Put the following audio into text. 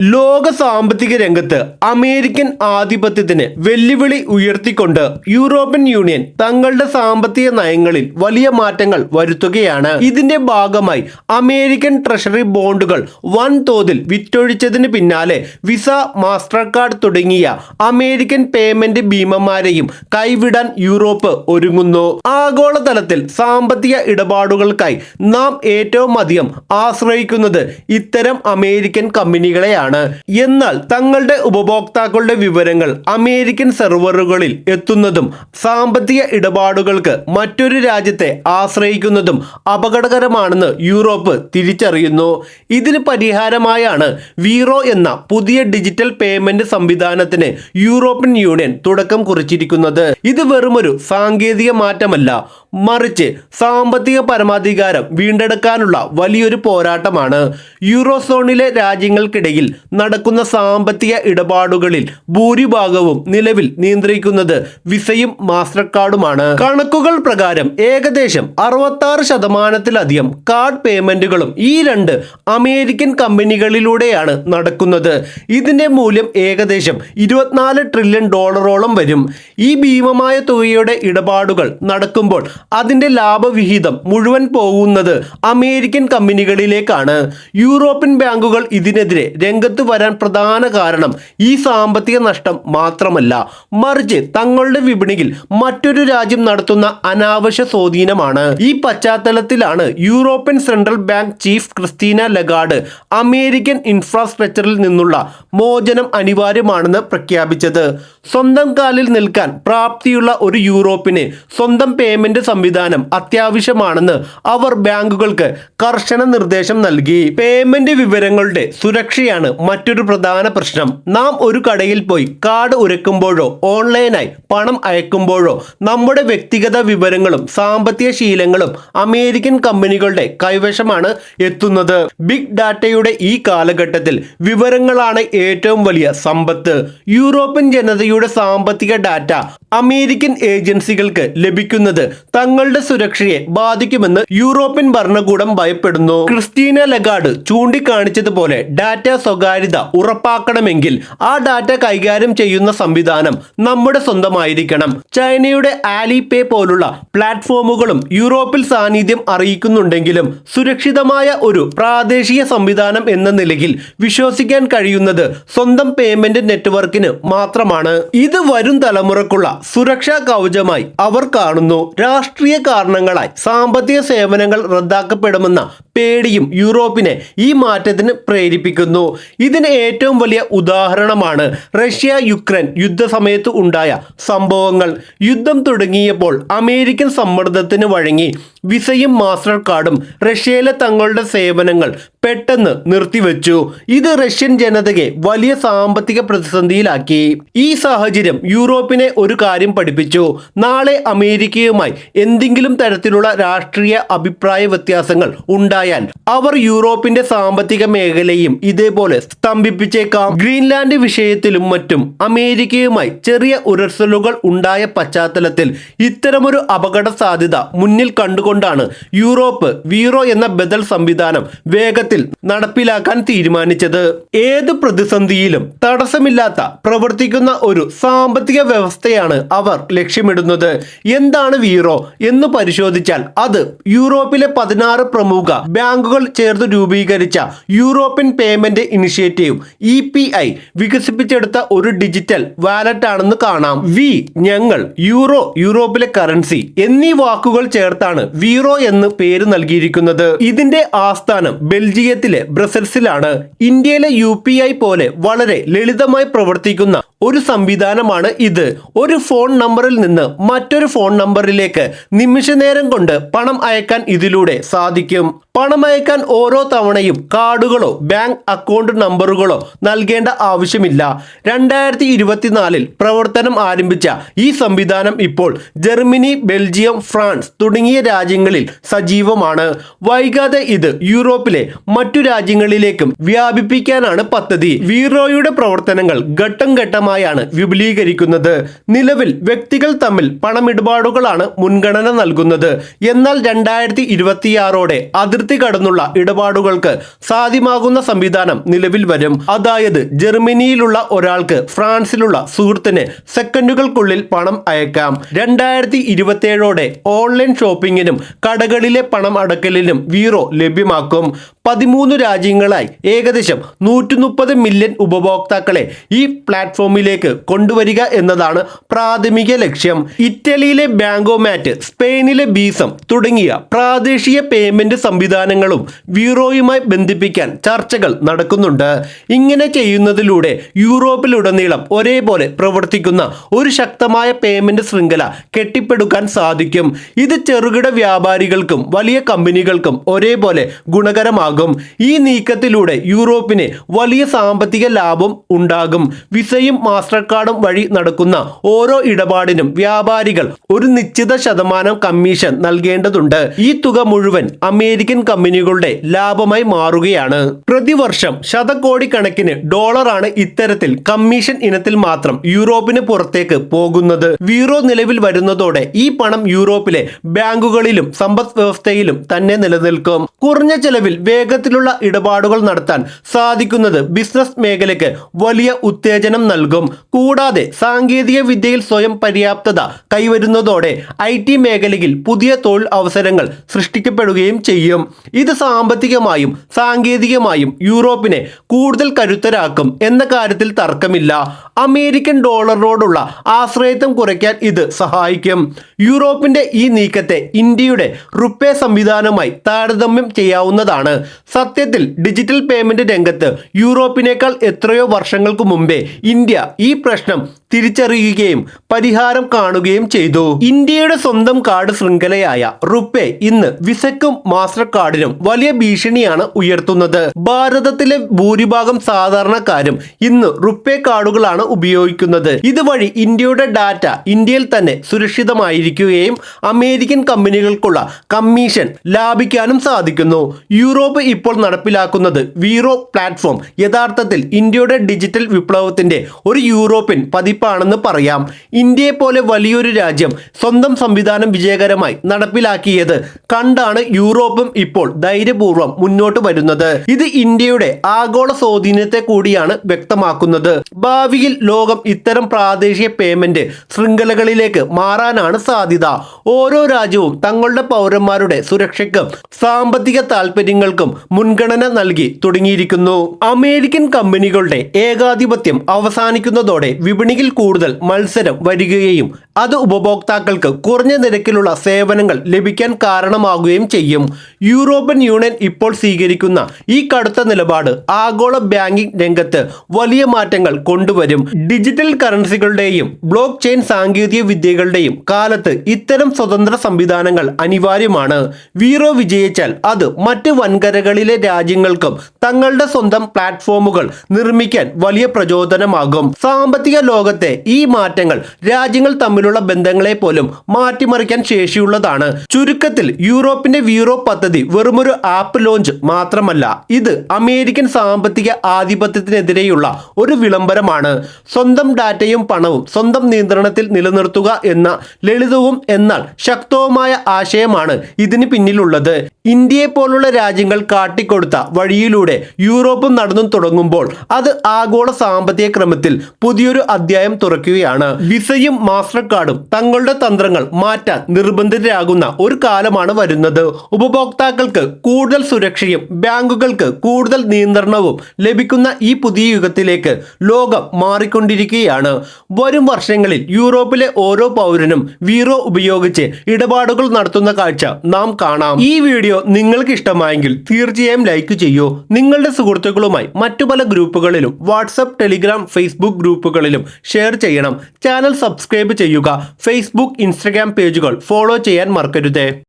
ലോക സാമ്പത്തിക രംഗത്ത് അമേരിക്കൻ ആധിപത്യത്തിന് വെല്ലുവിളി ഉയർത്തിക്കൊണ്ട് യൂറോപ്യൻ യൂണിയൻ തങ്ങളുടെ സാമ്പത്തിക നയങ്ങളിൽ വലിയ മാറ്റങ്ങൾ വരുത്തുകയാണ്. ഇതിന്റെ ഭാഗമായി അമേരിക്കൻ ട്രഷറി ബോണ്ടുകൾ വൻതോതിൽ വിറ്റൊഴിച്ചതിന് പിന്നാലെ വിസ, മാസ്റ്റർ കാർഡ് തുടങ്ങിയ അമേരിക്കൻ പേയ്മെന്റ് ഭീമന്മാരെയും കൈവിടാൻ യൂറോപ്പ് ഒരുങ്ങുന്നു. ആഗോളതലത്തിൽ സാമ്പത്തിക ഇടപാടുകൾക്കായി നാം ഏറ്റവും അധികം ആശ്രയിക്കുന്നത് ഇത്തരം അമേരിക്കൻ കമ്പനികളെയാണ്. എന്നാൽ തങ്ങളുടെ ഉപഭോക്താക്കളുടെ വിവരങ്ങൾ അമേരിക്കൻ സെർവറുകളിൽ എത്തുന്നതും സാമ്പത്തിക ഇടപാടുകൾക്ക് മറ്റൊരു രാജ്യത്തെ ആശ്രയിക്കുന്നതും അപകടകരമാണെന്ന് യൂറോപ്പ് തിരിച്ചറിയുന്നു. ഇതിന് പരിഹാരമായാണ് വീറോ എന്ന പുതിയ ഡിജിറ്റൽ പേയ്മെന്റ് സംവിധാനത്തിന് യൂറോപ്യൻ യൂണിയൻ തുടക്കം കുറിച്ചിരിക്കുന്നത്. ഇത് വെറുമൊരു സാങ്കേതിക മാറ്റമല്ല, മറിച്ച് സാമ്പത്തിക പരമാധികാരം വീണ്ടെടുക്കാനുള്ള വലിയൊരു പോരാട്ടമാണ്. യൂറോസോണിലെ രാജ്യങ്ങൾക്കിടയിൽ നടക്കുന്ന സാമ്പത്തിക ഇടപാടുകളിൽ ഭൂരിഭാഗവും നിലവിൽ നിയന്ത്രിക്കുന്നത് വിസയും മാസ്റ്റർ കാർഡുമാണ്. കണക്കുകൾ പ്രകാരം ഏകദേശം 66% കാർഡ് പേയ്മെന്റുകളും ഈ രണ്ട് അമേരിക്കൻ കമ്പനികളിലൂടെയാണ് നടക്കുന്നത്. ഇതിന്റെ മൂല്യം ഏകദേശം $24 ട്രില്യൺ വരും. ഈ ഭീമമായ തുകയുടെ ഇടപാടുകൾ നടക്കുമ്പോൾ അതിന്റെ ലാഭവിഹിതം മുഴുവൻ പോകുന്നത് അമേരിക്കൻ കമ്പനികളിലേക്കാണ്. യൂറോപ്യൻ ബാങ്കുകൾ ഇതിനെതിരെ രംഗത്ത് വരാൻ പ്രധാന കാരണം ഈ സാമ്പത്തിക നഷ്ടം മാത്രമല്ല, മറിച്ച് തങ്ങളുടെ വിപണിയിൽ മറ്റൊരു രാജ്യം നടത്തുന്ന അനാവശ്യ സ്വാധീനമാണ്. ഈ പശ്ചാത്തലത്തിലാണ് European central bank chief Christina Lagarde American ഇൻഫ്രാസ്ട്രക്ചറിൽ നിന്നുള്ള മോചനം അനിവാര്യമാണെന്ന് പ്രഖ്യാപിച്ചത്. സ്വന്തം കാലിൽ നിൽക്കാൻ പ്രാപ്തിയുള്ള ഒരു യൂറോപ്പിന് സ്വന്തം പേയ്മെന്റ് സംവിധാനം അത്യാവശ്യമാണെന്ന് അവർ ബാങ്കുകൾക്ക് കർശന നിർദ്ദേശം നൽകി. പേയ്മെന്റ് വിവരങ്ങളുടെ സുരക്ഷയാണ് മറ്റൊരു പ്രധാന പ്രശ്നം. നാം ഒരു കടയിൽ പോയി കാർഡ് ഉരയ്ക്കുമ്പോഴോ ഓൺലൈനായി പണം അയക്കുമ്പോഴോ നമ്മുടെ വ്യക്തിഗത വിവരങ്ങളും സാമ്പത്തിക ശീലങ്ങളും അമേരിക്കൻ കമ്പനികളുടെ കൈവശമാണ് എത്തുന്നത്. ബിഗ് ഡാറ്റയുടെ ഈ കാലഘട്ടത്തിൽ വിവരങ്ങളാണ് ഏറ്റവും വലിയ സമ്പത്ത്. യൂറോപ്യൻ ജനതയുടെ സാമ്പത്തിക ഡാറ്റ അമേരിക്കൻ ഏജൻസികൾക്ക് ലഭിക്കുന്നത് തങ്ങളുടെ സുരക്ഷയെ ബാധിക്കുമെന്ന് യൂറോപ്യൻ ഭരണകൂടം ഭയപ്പെടുന്നു. ക്രിസ്റ്റീന ലഗാർഡ് ചൂണ്ടിക്കാണിച്ചതുപോലെ ഡാറ്റ സ്വകാര്യത ഉറപ്പാക്കണമെങ്കിൽ ആ ഡാറ്റ കൈകാര്യം ചെയ്യുന്ന സംവിധാനം നമ്മുടെ സ്വന്തമായിരിക്കണം. ചൈനയുടെ ആലിപേ പോലുള്ള പ്ലാറ്റ്ഫോമുകളും യൂറോപ്പിൽ സാന്നിധ്യം അറിയിക്കുന്നുണ്ടെങ്കിലും സുരക്ഷിതമായ ഒരു പ്രാദേശിക സംവിധാനം എന്ന നിലയിൽ വിശ്വസിക്കാൻ കഴിയുന്നത് സ്വന്തം പേയ്മെന്റ് നെറ്റ്വർക്കിന് മാത്രമാണ്. ഇത് വരും തലമുറക്കുള്ള സുരക്ഷാ കവചമായി അവർ കാണുന്നു. രാഷ്ട്രീയ കാരണങ്ങളായി സാമ്പത്തിക സേവനങ്ങൾ റദ്ദാക്കപ്പെടുമെന്ന പേടിയും യൂറോപ്പിനെ ഈ മാറ്റത്തിന് പ്രേരിപ്പിക്കുന്നു. ഇതിന് ഏറ്റവും വലിയ ഉദാഹരണമാണ് റഷ്യ യുക്രൈൻ യുദ്ധസമയത്ത് ഉണ്ടായ സംഭവങ്ങൾ. യുദ്ധം തുടങ്ങിയപ്പോൾ അമേരിക്കൻ സമ്മർദ്ദത്തിന് വഴങ്ങി വിസയും മാസ്റ്റർ കാർഡും റഷ്യയിലെ തങ്ങളുടെ സേവനങ്ങൾ പെട്ടെന്ന് നിർത്തിവെച്ചു. ഇത് റഷ്യൻ ജനതയെ വലിയ സാമ്പത്തിക പ്രതിസന്ധിയിലാക്കി. ഈ സാഹചര്യം യൂറോപ്പിനെ ഒരു കാര്യം പഠിപ്പിച്ചു. നാളെ അമേരിക്കയുമായി എന്തെങ്കിലും തരത്തിലുള്ള രാഷ്ട്രീയ അഭിപ്രായ വ്യത്യാസങ്ങൾ ഉണ്ടായാൽ അവർ യൂറോപ്പിന്റെ സാമ്പത്തിക മേഖലയും ഇതേപോലെ സ്തംഭിപ്പിച്ചേക്കാം. ഗ്രീൻലാൻഡ് വിഷയത്തിലും മറ്റും അമേരിക്കയുമായി ചെറിയ ഉരസലുകൾ ഉണ്ടായ പശ്ചാത്തലത്തിൽ ഇത്തരമൊരു അപകട സാധ്യത മുന്നിൽ കണ്ടുകൊണ്ടാണ് യൂറോപ്പ് വീറോ എന്ന ബദൽ സംവിധാനം വേഗത്തിൽ നടപ്പിലാക്കാൻ തീരുമാനിച്ചത്. ഏത് പ്രതിസന്ധിയിലും തടസ്സമില്ലാത്ത പ്രവർത്തിക്കുന്ന ഒരു സാമ്പത്തിക വ്യവസ്ഥയാണ് അവർ ലക്ഷ്യമിടുന്നത്. എന്താണ് വീറോ എന്ന് പരിശോധിച്ചാൽ അത് യൂറോപ്പിലെ 16 പ്രമുഖ ബാങ്കുകൾ ചേർത്ത് രൂപീകരിച്ച യൂറോപ്യൻ പേയ്മെന്റ് ഇനിഷ്യേറ്റീവ് EPI വികസിപ്പിച്ചെടുത്ത ഒരു ഡിജിറ്റൽ വാലറ്റ് ആണെന്ന് കാണാം. വി ഞങ്ങൾ, യൂറോ യൂറോപ്പിലെ കറൻസി എന്നീ വാക്കുകൾ ചേർത്താണ് വീറോ എന്ന് പേര് നൽകിയിരിക്കുന്നത്. ഇതിന്റെ ആസ്ഥാനം ബെൽജിയത്തിലെ ബ്രസൽസിലാണ്. ഇന്ത്യയിലെ UPI പോലെ വളരെ ലളിതമായി പ്രവർത്തിക്കുന്ന ഒരു സംവിധാനമാണ് ഇത്. ഒരു ഫോൺ നമ്പറിൽ നിന്ന് മറ്റൊരു ഫോൺ നമ്പറിലേക്ക് നിമിഷനേരം കൊണ്ട് പണം അയക്കാൻ ഇതിലൂടെ സാധിക്കും. പണം അയക്കാൻ ഓരോ തവണയും കാർഡുകളോ ബാങ്ക് അക്കൗണ്ട് നമ്പറുകളോ നൽകേണ്ട ആവശ്യമില്ല. 2024 പ്രവർത്തനം ആരംഭിച്ച ഈ സംവിധാനം ഇപ്പോൾ ജർമ്മനി, ബെൽജിയം, ഫ്രാൻസ് തുടങ്ങിയ രാജ്യങ്ങളിൽ സജീവമാണ്. വൈകാതെ ഇത് യൂറോപ്പിലെ മറ്റു രാജ്യങ്ങളിലേക്കും വ്യാപിപ്പിക്കാനാണ് പദ്ധതി. വീറോയുടെ പ്രവർത്തനങ്ങൾ ഘട്ടം ഘട്ടമായാണ് വിപുലീകരിക്കുന്നത്. നിലവിൽ വ്യക്തികൾ തമ്മിൽ പണമിടപാടുകളാണ് മുൻഗണന നൽകുന്നത്. എന്നാൽ 2026ഓടെ അതിർത്തി അതിർത്തി കടന്നുള്ള ഇടപാടുകൾക്ക് സാധ്യമാകുന്ന സംവിധാനം നിലവിൽ വരും. അതായത് ജർമ്മനിയിലുള്ള ഒരാൾക്ക് ഫ്രാൻസിലുള്ള സുഹൃത്തിന് സെക്കൻഡുകൾക്കുള്ളിൽ പണം അയക്കാം. 2027ഓടെ ഓൺലൈൻ ഷോപ്പിംഗിനും കടകളിലെ പണം അടക്കലിനും വീറോ ലഭ്യമാക്കും. 13 രാജ്യങ്ങളായി ഏകദേശം 130 മില്യൺ ഉപഭോക്താക്കളെ ഈ പ്ലാറ്റ്ഫോമിലേക്ക് കൊണ്ടുവരിക എന്നതാണ് പ്രാഥമിക ലക്ഷ്യം. ഇറ്റലിയിലെ ബാങ്കോമാറ്റ്, സ്പെയിനിലെ ബീസം തുടങ്ങിയ പ്രാദേശിക പേയ്മെന്റ് സംവിധാനങ്ങളും വീറോയുമായി ബന്ധിപ്പിക്കാൻ ചർച്ചകൾ നടക്കുന്നുണ്ട്. ഇങ്ങനെ ചെയ്യുന്നതിലൂടെ യൂറോപ്പിലുടനീളം ഒരേപോലെ പ്രവർത്തിക്കുന്ന ഒരു ശക്തമായ പേയ്മെന്റ് ശൃംഖല കെട്ടിപ്പടുക്കാൻ സാധിക്കും. ഇത് ചെറുകിട വ്യാപാരികൾക്കും വലിയ കമ്പനികൾക്കും ഒരേപോലെ ഗുണകരമാകും. ഈ നീക്കത്തിലൂടെ യൂറോപ്പിന് വലിയ സാമ്പത്തിക ലാഭം ഉണ്ടാകും. വിസയും മാസ്റ്റർ കാർഡും വഴി നടക്കുന്ന ഓരോ ഇടപാടിനും വ്യാപാരികൾ ഒരു നിശ്ചിത ശതമാനം കമ്മീഷൻ നൽകേണ്ടതുണ്ട്. ഈ തുക മുഴുവൻ അമേരിക്കൻ കമ്പനികളുടെ ലാഭമായി മാറുകയാണ്. പ്രതിവർഷം ശതകോടിക്കണക്കിന് ഡോളറാണ് ഇത്തരത്തിൽ കമ്മീഷൻ ഇനത്തിൽ മാത്രം യൂറോപ്പിന് പുറത്തേക്ക് പോകുന്നത്. വീറോ നിലവിൽ വരുന്നതോടെ ഈ പണം യൂറോപ്പിലെ ബാങ്കുകളിലും സമ്പദ് വ്യവസ്ഥയിലും തന്നെ നിലനിൽക്കും. കുറഞ്ഞ ചെലവിൽ വേഗത്തിലുള്ള ഇടപാടുകൾ നടത്താൻ സാധിക്കുന്നത് ബിസിനസ് മേഖലയ്ക്ക് വലിയ ഉത്തേജനം നൽകും. കൂടാതെ സാങ്കേതിക വിദ്യയിൽ സ്വയം പര്യാപ്തത കൈവരുന്നതോടെ IT മേഖലയിൽ പുതിയ തൊഴിൽ അവസരങ്ങൾ സൃഷ്ടിക്കപ്പെടുകയും ചെയ്യും. ഇത് സാമ്പത്തികമായും സാങ്കേതികമായും യൂറോപ്പിനെ കൂടുതൽ കരുത്തരാക്കും എന്ന കാര്യത്തിൽ തർക്കമില്ല. അമേരിക്കൻ ഡോളറിനോടുള്ള ആശ്രയത്വം കുറയ്ക്കാൻ ഇത് സഹായിക്കും. യൂറോപ്പിന്റെ ഈ നീക്കത്തെ ഇന്ത്യയുടെ റുപ്പേ സംവിധാനവുമായി താരതമ്യം ചെയ്യാവുന്നതാണ്. സത്യത്തിൽ ഡിജിറ്റൽ പേയ്മെന്റ് രംഗത്ത് യൂറോപ്പിനേക്കാൾ എത്രയോ വർഷങ്ങൾക്ക് മുമ്പേ ഇന്ത്യ ഈ പ്രശ്നം തിരിച്ചറിയുകയും പരിഹാരം കാണുകയും ചെയ്തു. ഇന്ത്യയുടെ സ്വന്തം കാർഡ് ശൃംഖലയായ റുപ്പേ ഇന്ന് വിസയ്ക്കും മാസ്റ്റർ കാർഡിനും വലിയ ഭീഷണിയാണ് ഉയർത്തുന്നത്. ഭാരതത്തിലെ ഭൂരിഭാഗം സാധാരണക്കാരും ഇന്ന് റുപ്പേ കാർഡുകളാണ് ഉപയോഗിക്കുന്നത്. ഇതുവഴി ഇന്ത്യയുടെ ഡാറ്റ ഇന്ത്യയിൽ തന്നെ സുരക്ഷിതമായിരിക്കുകയും അമേരിക്കൻ കമ്പനികൾക്കുള്ള കമ്മീഷൻ ലാഭിക്കാനും സാധിക്കുന്നു. യൂറോപ്പ് ഇപ്പോൾ നടപ്പിലാക്കുന്നത് വീറോ പ്ലാറ്റ്ഫോം യഥാർത്ഥത്തിൽ ഇന്ത്യയുടെ ഡിജിറ്റൽ വിപ്ലവത്തിന്റെ ഒരു യൂറോപ്യൻ പതിപ്പാണെന്ന് പറയാം. ഇന്ത്യയെ പോലെ വലിയൊരു രാജ്യം സ്വന്തം സംവിധാനം വിജയകരമായി നടപ്പിലാക്കിയത് കണ്ടാണ് യൂറോപ്പും ഇപ്പോൾ ധൈര്യപൂർവ്വം മുന്നോട്ട് വരുന്നത്. ഇത് ഇന്ത്യയുടെ ആഗോള സ്വാധീനത്തെ കൂടിയാണ് വ്യക്തമാക്കുന്നത്. ഭാവിയിൽ ലോകം ഇത്തരം പ്രാദേശിക പേയ്മെന്റ് ശൃംഖലകളിലേക്ക് മാറാനാണ് സാധ്യത. ഓരോ രാജ്യവും തങ്ങളുടെ പൗരന്മാരുടെ സുരക്ഷയ്ക്കും സാമ്പത്തിക താൽപര്യങ്ങൾക്കും മുൻഗണന നൽകി തുടങ്ങിയിരിക്കുന്നു. അമേരിക്കൻ കമ്പനികളുടെ ഏകാധിപത്യം അവസാനിക്കുന്നതോടെ വിപണിയിൽ കൂടുതൽ മത്സരം വരികയും അത് ഉപഭോക്താക്കൾക്ക് കുറഞ്ഞ നിരക്കിലുള്ള സേവനങ്ങൾ ലഭിക്കാൻ കാരണമാകുകയും ചെയ്യും. യൂറോപ്യൻ യൂണിയൻ ഇപ്പോൾ സ്വീകരിക്കുന്ന ഈ കടുത്ത നിലപാട് ആഗോള ബാങ്കിംഗ് രംഗത്ത് വലിയ മാറ്റങ്ങൾ കൊണ്ടുവരും. ഡിജിറ്റൽ കറൻസികളുടെയും ബ്ലോക്ക് ചെയിൻ സാങ്കേതിക വിദ്യകളുടെയും കാലത്ത് ഇത്തരം സ്വതന്ത്ര സംവിധാനങ്ങൾ അനിവാര്യമാണ്. വീറോ വിജയിച്ചാൽ അത് മറ്റ് വൻകരകളിലെ രാജ്യങ്ങൾക്കും തങ്ങളുടെ സ്വന്തം പ്ലാറ്റ്ഫോമുകൾ നിർമ്മിക്കാൻ വലിയ പ്രചോദനമാകും. സാമ്പത്തിക ലോകത്തെ ഈ മാറ്റങ്ങൾ രാജ്യങ്ങൾ തമ്മിലുള്ള ബന്ധങ്ങളെ പോലും മാറ്റിമറിക്കാൻ ശേഷിയുള്ളതാണ്. ചുരുക്കത്തിൽ യൂറോപ്പിന്റെ വീറോ പദ്ധതി വെറുമൊരു ആപ്പ് ലോഞ്ച് മാത്രമല്ല, ഇത് അമേരിക്കൻ സാമ്പത്തിക ആധിപത്യത്തിനെതിരെയുള്ള ഒരു വിളംബരമാണ്. സ്വന്തം ഡാറ്റയും പണവും സ്വന്തം നിയന്ത്രണത്തിൽ നിലനിർത്തുക എന്ന ലളിതവും എന്നാൽ ശക്തവുമായ ആശയമാണ് ഇതിന് പിന്നിലുള്ളത്. ഇന്ത്യയെ പോലുള്ള രാജ്യങ്ങൾ കാട്ടിക്കൊടുത്ത വഴിയിലൂടെ യൂറോപ്പും നടന്നു തുടങ്ങുമ്പോൾ അത് ആഗോള സാമ്പത്തിക ക്രമത്തിൽ പുതിയൊരു അധ്യായം തുറക്കുകയാണ്. വിസയും മാസ്റ്റർ കാർഡും തങ്ങളുടെ തന്ത്രങ്ങൾ മാറ്റാൻ നിർബന്ധിതരാകുന്ന ഒരു കാലമാണ് വരുന്നത്. ഉപഭോക്താക്കൾക്ക് കൂടുതൽ സുരക്ഷയും ബാങ്കുകൾക്ക് കൂടുതൽ നിയന്ത്രണവും ലഭിക്കുന്ന ഈ പുതിയ യുഗത്തിലേക്ക് ലോകം മാറിക്കൊണ്ടിരിക്കുകയാണ്. വരും വർഷങ്ങളിൽ യൂറോപ്പിലെ ഓരോ പൗരനും വീറോ ഉപയോഗിച്ച് ഇടപാടുകൾ നടത്തുന്ന കാഴ്ച നാം കാണാം. ഈ വീഡിയോ നിങ്ങൾക്ക് ഇഷ്ടമായെങ്കിൽ തീർച്ചയായും ലൈക്ക് ചെയ്യൂ. നിങ്ങളുടെ സുഹൃത്തുക്കളുമായി മറ്റു പല ഗ്രൂപ്പുകളിലും വാട്സപ്പ്, ടെലിഗ്രാം, ഫേസ്ബുക്ക് ഗ്രൂപ്പുകളിലും ഷെയർ ചെയ്യണം. ചാനൽ സബ്സ്ക്രൈബ് ചെയ്യുക. ഫേസ്ബുക്ക്, ഇൻസ്റ്റഗ്രാം പേജുകൾ ഫോളോ ചെയ്യാൻ മറക്കരുത്.